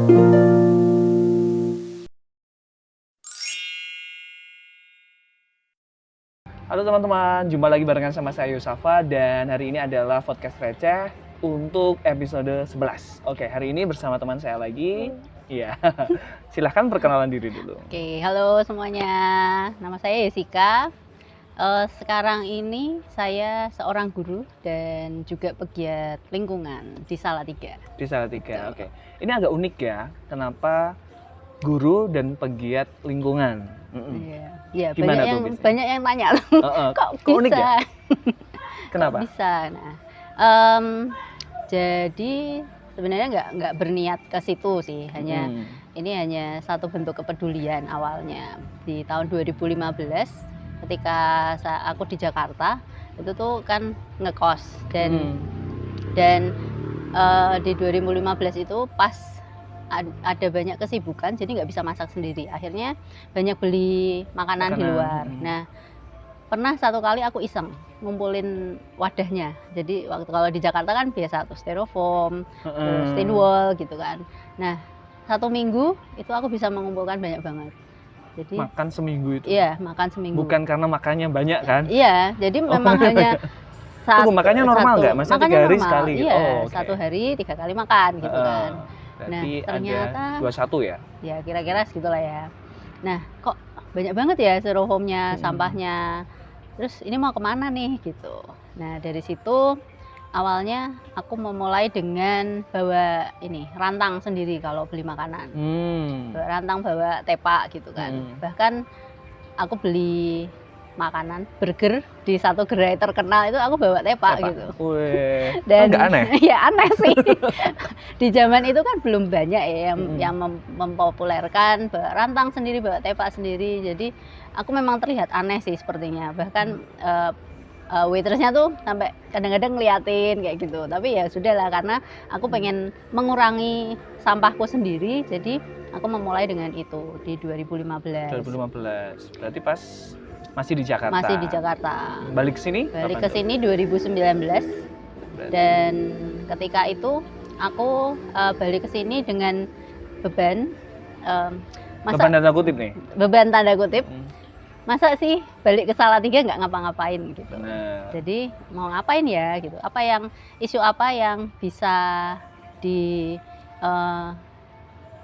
Halo teman-teman, jumpa lagi barengan sama saya Yusafa dan hari ini adalah podcast receh untuk episode 11. Oke, hari ini bersama teman saya lagi. Iya. Silahkan perkenalan diri dulu. Oke, halo semuanya. Nama saya Jessica. Sekarang ini saya seorang guru dan juga pegiat lingkungan di Salatiga. Di Salatiga. Oke. Ini agak unik ya. Kenapa guru dan pegiat lingkungan? Iya, Gimana banyak yang tanya loh. Kok unik bisa? ya? Kenapa? Kok bisa? Nah, jadi sebenarnya nggak berniat ke situ sih. Ini hanya satu bentuk kepedulian awalnya. Di tahun 2015 ketika aku di Jakarta itu tuh kan ngekos dan di 2015 itu pas ada banyak kesibukan jadi nggak bisa masak sendiri, akhirnya banyak beli makanan di luar. Nah, pernah satu kali aku iseng ngumpulin wadahnya. Jadi waktu kalau di Jakarta kan biasa tuh styrofoam, terus tin wall gitu kan. Nah, 1 minggu itu aku bisa mengumpulkan banyak banget. Jadi makan seminggu itu? Iya, makan seminggu. Bukan karena makannya banyak kan? Iya, jadi memang hanya makannya normal nggak? Maksudnya 3 hari sekali? Iya, 1 hari 3 kali makan gitu kan. Berarti ternyata ada 21 ya? Ya kira-kira segitulah ya. Nah, kok banyak banget ya styrofoamnya, sampahnya. Terus ini mau kemana nih gitu. Nah, dari situ awalnya aku memulai dengan bawa ini rantang sendiri kalau beli makanan. Bawa rantang, bawa tepak gitu kan. Bahkan aku beli makanan burger di satu gerai terkenal itu aku bawa tepak gitu. Dan nggak aneh? Ya aneh sih. Di zaman itu kan belum banyak ya yang mempopulerkan bawa rantang sendiri, bawa tepak sendiri. Jadi aku memang terlihat aneh sih sepertinya. Bahkan waitersnya tuh sampai kadang-kadang ngeliatin kayak gitu. Tapi ya sudahlah, karena aku pengen mengurangi sampahku sendiri. Jadi aku memulai dengan itu di 2015. 2015. Berarti pas masih di Jakarta. Masih di Jakarta. Balik sini? Balik ke sini 2019. Dan ketika itu aku balik ke sini dengan beban. Beban tanda kutip nih? Beban tanda kutip. Masa sih balik ke Salatiga nggak ngapa-ngapain gitu. Jadi mau ngapain ya gitu. Isu apa yang bisa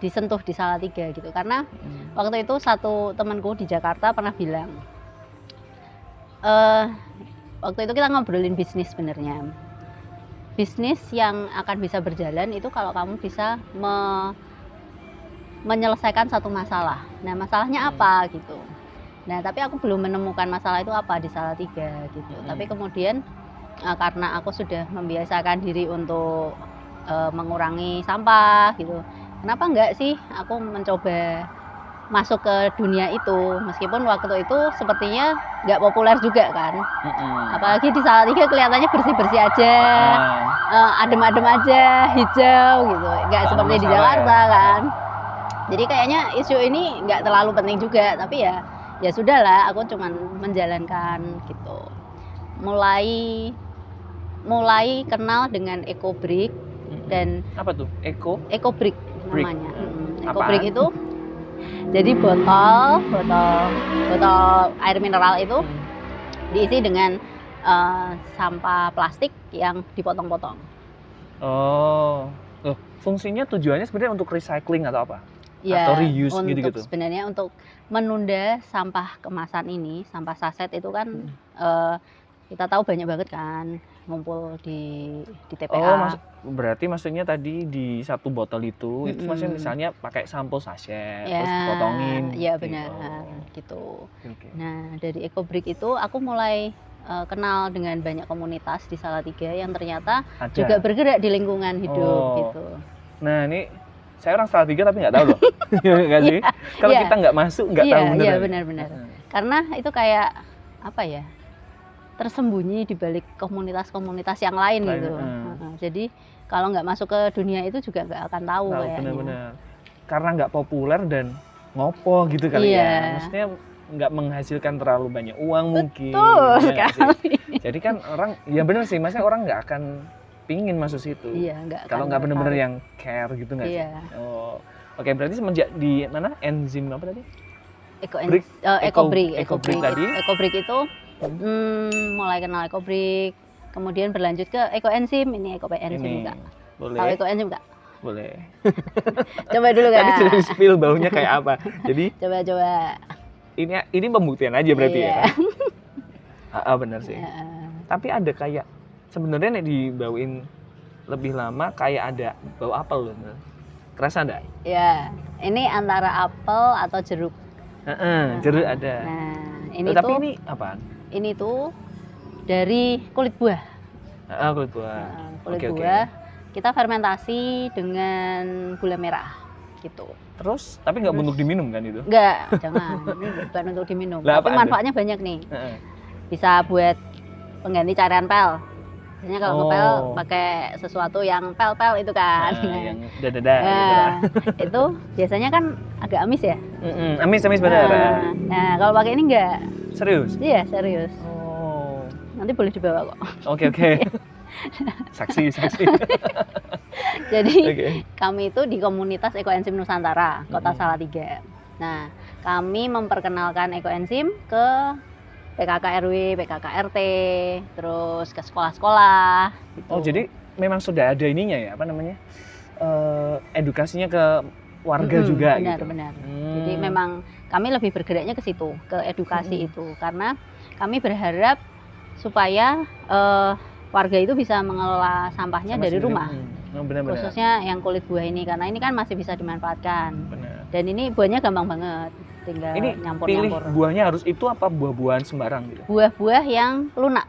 disentuh di Salatiga gitu. Karena waktu itu satu temanku di Jakarta pernah bilang, waktu itu kita ngobrolin bisnis sebenarnya. Bisnis yang akan bisa berjalan itu kalau kamu bisa menyelesaikan satu masalah. Nah, masalahnya apa gitu. Nah, tapi aku belum menemukan masalah itu apa di Salatiga gitu. Tapi kemudian karena aku sudah membiasakan diri untuk mengurangi sampah gitu. Kenapa enggak sih aku mencoba masuk ke dunia itu, meskipun waktu itu sepertinya nggak populer juga kan. Apalagi di Salatiga kelihatannya bersih-bersih aja, adem-adem aja, hijau gitu, nggak seperti di Jakarta ya kan. Jadi kayaknya isu ini nggak terlalu penting juga, tapi ya sudahlah, aku cuman menjalankan gitu. Mulai kenal dengan EcoBrick dan apa tuh? EcoBrick namanya. EcoBrick itu jadi botol air mineral itu diisi dengan sampah plastik yang dipotong-potong. Fungsinya tujuannya sebenarnya untuk recycling atau apa? Ya, atau reuse gitu-gitu? Sebenarnya untuk menunda sampah kemasan ini, sampah saset itu kan kita tahu banyak banget kan ngumpul di TPA. Berarti maksudnya tadi di satu botol itu maksudnya misalnya pakai sampul sachet terus dipotongin. Iya benar, gitu. Nah, dari EcoBrick itu aku mulai kenal dengan banyak komunitas di Salatiga yang ternyata juga bergerak di lingkungan hidup gitu. Nah, ini saya orang Salatiga tapi nggak tahu loh. Nggak sih? Kalau kita nggak masuk nggak tahu beneran. Iya benar-benar. Karena itu kayak apa ya? Tersembunyi di balik komunitas-komunitas yang lain gitu. Jadi kalau nggak masuk ke dunia itu juga nggak akan tahu kayaknya. Benar-benar. Karena nggak populer dan ngopo gitu kali ya. Maksudnya nggak menghasilkan terlalu banyak uang mungkin. Betul sekali. Jadi kan orang, ya benar sih, maksudnya orang nggak akan pingin masuk situ. Iya, nggak akan Kalau nggak bener-bener tertarik. yang care gitu nggak sih? Iya. Oh, oke, berarti semenjak di mana enzim apa tadi? Ecobreak Ecobreak tadi? Ecobreak itu Hmm. mulai kenal Ecobreak, kemudian berlanjut ke ekoenzim. Ini ekoenzim Ini Kak. Tahu boleh, ekoenzim Kak? boleh. Coba dulu Tadi sudah Kak. di-spill baunya kayak apa. Jadi Coba. ini pembuktian aja berarti Iya. ya. Benar sih. Heeh. Tapi ada kayak sebenarnya nih dibauin lebih lama kayak ada bau apel loh. Kerasa enggak? Ya, ini antara apel atau jeruk. Jeruk ada. Nah, ini Tapi tuh ini apaan? ini tuh dari kulit buah. Kulit buah. Kulit Oke. buah kita fermentasi dengan gula merah gitu. Terus tapi nggak untuk diminum kan itu? Enggak, jangan. Ini bukan untuk diminum. Lah, Tapi apaan manfaatnya banyak nih. Heeh. Bisa buat pengganti cairan pel. Biasanya kalau ngepel Oh. pakai sesuatu yang pel-pel itu kan. Yang dada gitu Nah, lah. itu biasanya kan agak amis ya. Amis bener. Nah, kalau pakai ini enggak. Serius? Iya, serius. Oh. Nanti boleh dibawa kok. Oke. Saksi. Jadi Oke. kami itu di komunitas Ekoenzim Nusantara, Kota Mm-mm. Salatiga. Nah, kami memperkenalkan ekoenzim ke PKK RW, PKK RT, terus ke sekolah-sekolah. Gitu. Oh, jadi memang sudah ada ininya ya, apa namanya? Edukasinya ke warga juga gitu. Benar. Jadi memang kami lebih bergeraknya ke situ, ke edukasi itu, karena kami berharap supaya warga itu bisa mengelola sampahnya Sama dari sendiri. rumah, Benar. khususnya yang kulit buah ini, karena ini kan masih bisa dimanfaatkan. Benar. Dan ini buahnya gampang banget, tinggal Ini pilih nyampur-nyampur. buahnya harus itu apa buah-buahan sembarang gitu? Buah-buah yang lunak.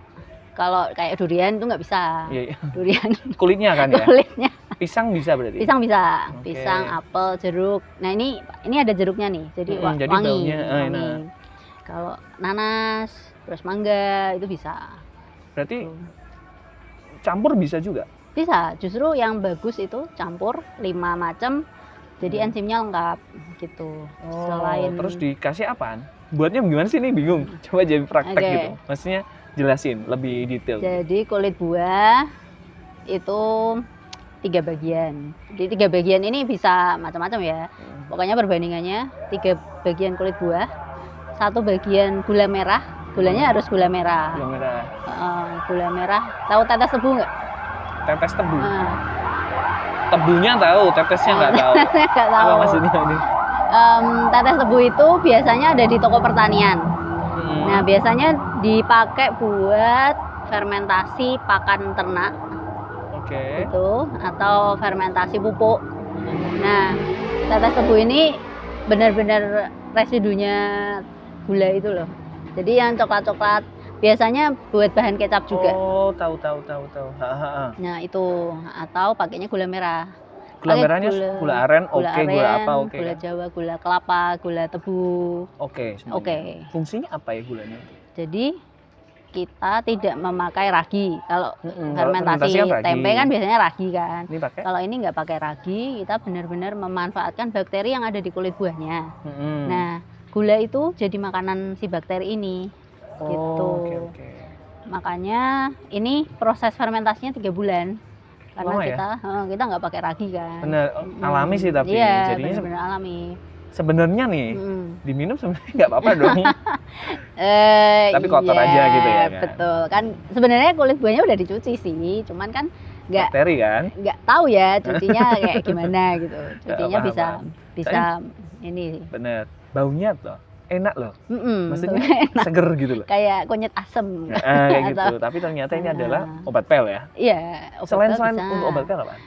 Kalau kayak durian itu nggak bisa. Iya. Durian Kulitnya kan ya? kulitnya. Pisang bisa berarti? Pisang bisa. Oke. Pisang, apel, jeruk. Nah ini ada jeruknya nih, jadi Jadi wangi. baunya wangi. enak. Kalau nanas, terus mangga itu bisa. Berarti campur bisa juga? Bisa. Justru yang bagus itu campur 5 macam. Jadi enzimnya lengkap gitu. Selain Terus dikasih apaan? Buatnya gimana sih, ini bingung. Coba jadi praktek Oke. gitu. Maksudnya jelasin lebih detail. Jadi kulit buah itu 3 bagian. Jadi 3 bagian ini bisa macam-macam ya. Pokoknya perbandingannya 3 bagian kulit buah, 1 bagian gula merah. Gulanya harus gula merah. Gula merah. Gula merah. Tahu tetes tebu nggak? Tetes tebu. Nah, Tebunya tahu, tetesnya nggak tahu. nggak Apa tahu. maksudnya ini? Tetes tebu itu biasanya ada di toko pertanian. Nah, biasanya dipakai buat fermentasi pakan ternak Oke. itu atau fermentasi pupuk. Nah, tetes tebu ini benar-benar residunya gula itu loh. Jadi yang coklat-coklat biasanya buat bahan kecap juga. Oh, tahu. Nah, itu atau pakainya gula merah. Gula Pakai merahnya gula aren, gula oke, gula aren, apa, oke. gula kan? Jawa, gula kelapa, gula tebu. Oke, semuanya. Oke. Fungsinya apa ya gulanya? Jadi kita tidak memakai ragi. Kalau Kalau fermentasi kan ragi. tempe kan biasanya ragi kan. Ini pakai? Kalau ini nggak pakai ragi, kita benar-benar memanfaatkan bakteri yang ada di kulit buahnya. Nah, gula itu jadi makanan si bakteri ini. gitu. Oke. Makanya ini proses fermentasinya 3 bulan. Karena Lama ya? kita nggak pakai ragi kan. Bener, alami sih tapi Iya, jadinya benar-benar alami. sebenarnya nih Mm. diminum sebenarnya nggak apa-apa dong. Tapi kotor Iya, aja gitu ya kan? Betul. Kan sebenarnya kulit buahnya udah dicuci sih, cuman kan nggak Bakteri kan? tahu ya cucinya kayak gimana gitu. Cucinya Paham. bisa ini. Bener, baunya tuh enak loh, maksudnya enak. seger gitu loh. Kayak kunyit asem. Kayak gitu. Atau- Tapi ternyata ini adalah obat pel ya. Iya, Selain bisa. untuk obat pel apa?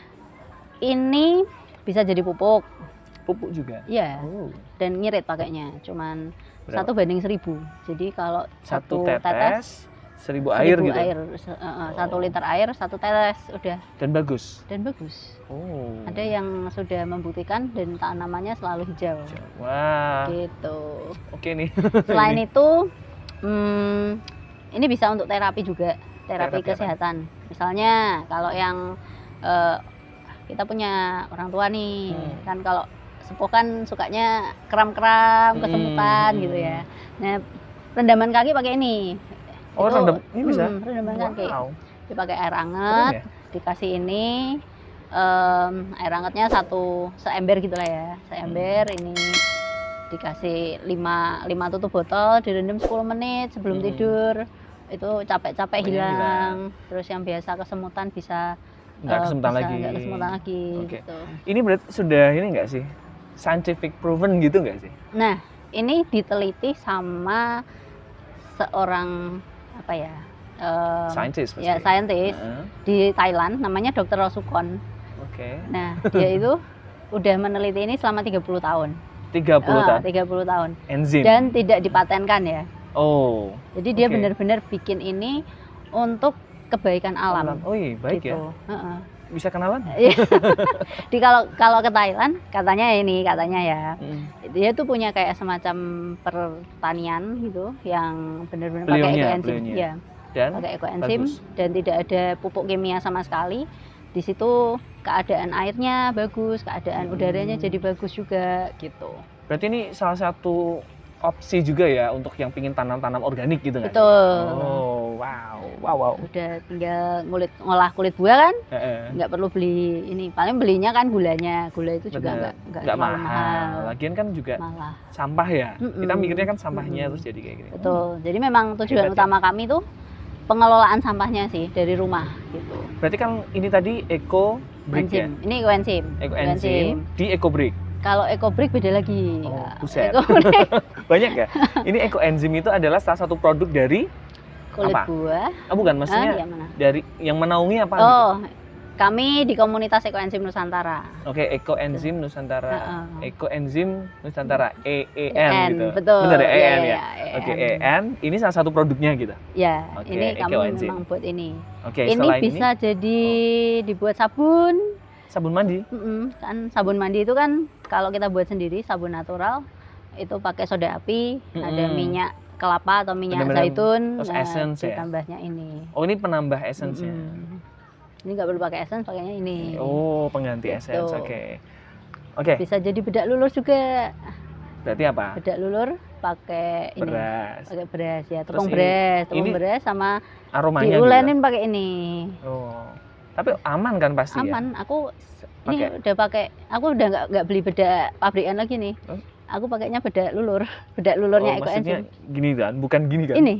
Ini bisa jadi pupuk. Pupuk juga. Iya, Oh, dan ngirit pakainya. Cuman berapa? 1:1000. Jadi kalau Satu tetes tetes 1000 air 1000 gitu. air, 1 liter air 1 tetes udah, Dan bagus. dan bagus. Oh. Ada yang sudah membuktikan dan tanamannya selalu hijau. Wah, Gitu. oke nih. Selain Ini. itu, ini bisa untuk terapi juga, terapi Terapi apa? kesehatan. Misalnya kalau yang kita punya orang tua nih, kan kalau sepuh kan sukanya kram-kram, kesemutan gitu ya. Nah, rendaman kaki pakai ini. Oh, Itu, rendam ini bisa. rendaman kaki. Wow. Dipakai air Keren hangat, ya? dikasih ini air hangatnya seember gitulah ya, seember ini dikasih 5 tutup botol, direndam 10 menit sebelum tidur. Itu capek-capek hilang. Terus yang biasa kesemutan bisa nggak kesemutan lagi. nggak kesemutan lagi Oke. gitu. Ini berarti sudah ini nggak sih? Scientific proven gitu nggak sih? Nah, ini diteliti sama seorang apa ya? Scientist pasti. Ya, saintis Heeh. di Thailand, namanya Dr. Rosukon. Oke. Nah, dia itu udah meneliti ini selama 30 tahun. 30 tahun. 30 tahun. Enzim. Dan tidak dipatenkan ya. Oh. Jadi dia Oke. benar-benar bikin ini untuk kebaikan alam. Oh iya, baik ya. Gitu. Heeh. Bisa kenalan? Iya. Kalau ke Thailand katanya ya. Dia tuh punya kayak semacam pertanian gitu yang benar-benar pakai Beliaunya, ekoenzim. beliaunya. Ya, Dan pakai ekoenzim bagus. dan tidak ada pupuk kimia sama sekali. Di situ keadaan airnya bagus, keadaan udaranya jadi bagus juga gitu. Berarti ini salah satu opsi juga ya untuk yang pingin tanam-tanam organik gitu kan? Betul. Oh, wow. Udah tinggal ngolah kulit buah kan, Heeh. nggak perlu beli ini. Paling belinya kan gulanya. Gula itu juga Bener. nggak Nggak terlalu mahal. Lagian kan juga malah. sampah ya. Kita Mm-mm. mikirnya kan sampahnya Mm-mm. terus jadi kayak gini. Betul. Jadi memang tujuan Hebat ya. utama kami tuh pengelolaan sampahnya sih dari rumah gitu. Berarti kan ini tadi Eco Brick ya? Enzim. Ini ekoenzim. Ekoenzim di Eco Brick. Kalau ekobrik beda lagi. Oh, Ya, buset. ekobrik Banyak ya? Ini ekoenzim itu adalah salah satu produk dari kulit Apa? buah. bukan maksudnya Yang mana? dari yang menaungi apa gitu? Oh, kami di komunitas ekoenzim Nusantara. Oke, Ekoenzim Nusantara. Heeh. Ekoenzim Nusantara EEN EN, gitu. betul. Bener ya, Iya, EN ya. iya, Oke, EN. EN ini salah satu produknya gitu. Ya, Oke, ini kami ekoenzim. memang buat ini. Oke, Ini selain bisa jadi dibuat sabun. sabun mandi. Kan sabun mandi itu kan kalau kita buat sendiri sabun natural itu pakai soda api, ada minyak kelapa atau minyak Bener-bener, zaitun, terus essence ya? ditambahnya ini. Oh, ini penambah essence-nya. Ini nggak perlu pakai essence, pakainya ini. Oh, pengganti Gitu. essence. Oke. Bisa jadi bedak lulur juga. Berarti apa? Bedak lulur pakai ini. Beras. Pakai beras ya, Terus tepung ini beras sama Aromanya gitu. diulenin pakai ini. Oh. Tapi aman kan pasti ya? Aman. Aku Pakai. ini udah pakai. Aku udah nggak beli bedak pabrikan lagi nih. Oh. Aku pakainya bedak lulur. Bedak lulurnya maksudnya ekoenzim. gini kan, bukan gini kan? Ini.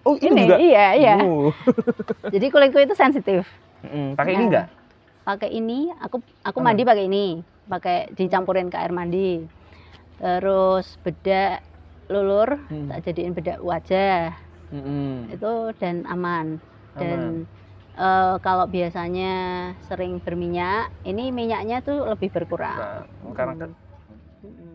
Oh, ini juga? Iya. Oh. Jadi kulitku itu sensitif. Pakai ini Nah, enggak? Pakai ini, aku mandi pakai ini. Pakai dicampurin ke air mandi. Terus bedak lulur, tak jadiin bedak wajah. Itu dan aman. Dan kalau biasanya sering berminyak, ini minyaknya tuh lebih berkurang. Karena Mm.